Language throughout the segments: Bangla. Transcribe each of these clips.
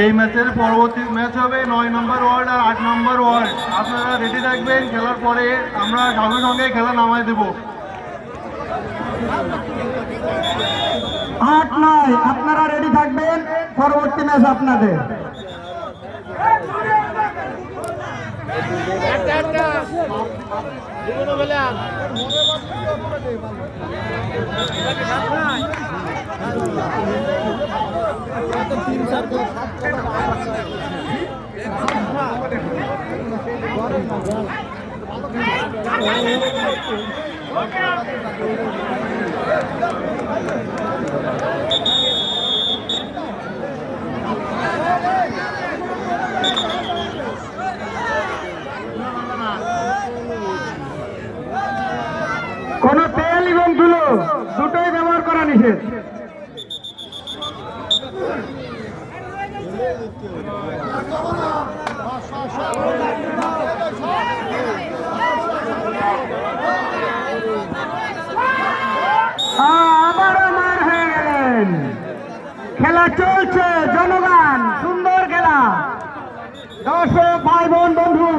এই ম্যাচের পরবর্তী ম্যাচ হবে ৯ নম্বর ওয়ার্ড আর ৮ নম্বর ওয়ার্ড। আপনারা রেডি থাকবেন, খেলার পরে আমরা সঙ্গে সঙ্গে খেলা নামাই দেব। ৮-৯ আপনারা রেডি থাকবেন, পরবর্তী ম্যাচ আপনাদের। কোন তেল এবং ধুলো দুটোই ব্যবহার করা নিষেধ। আবারও মার হয়ে গেলেন। খেলা চলছে, জনগণ সুন্দর খেলা। দর্শক ভাই বোন বন্ধু,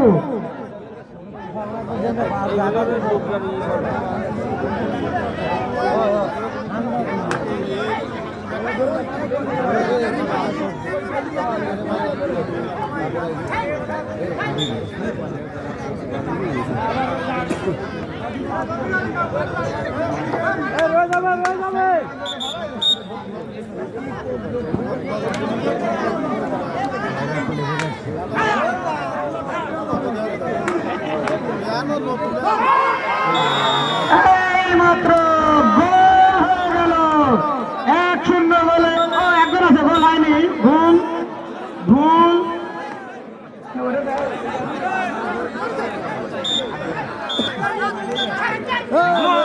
এইমাত্র গোল হয়ে গেল। 1-0 গোলে একজন আছে, গোল হয়নি। ভুল ভুল। Oh!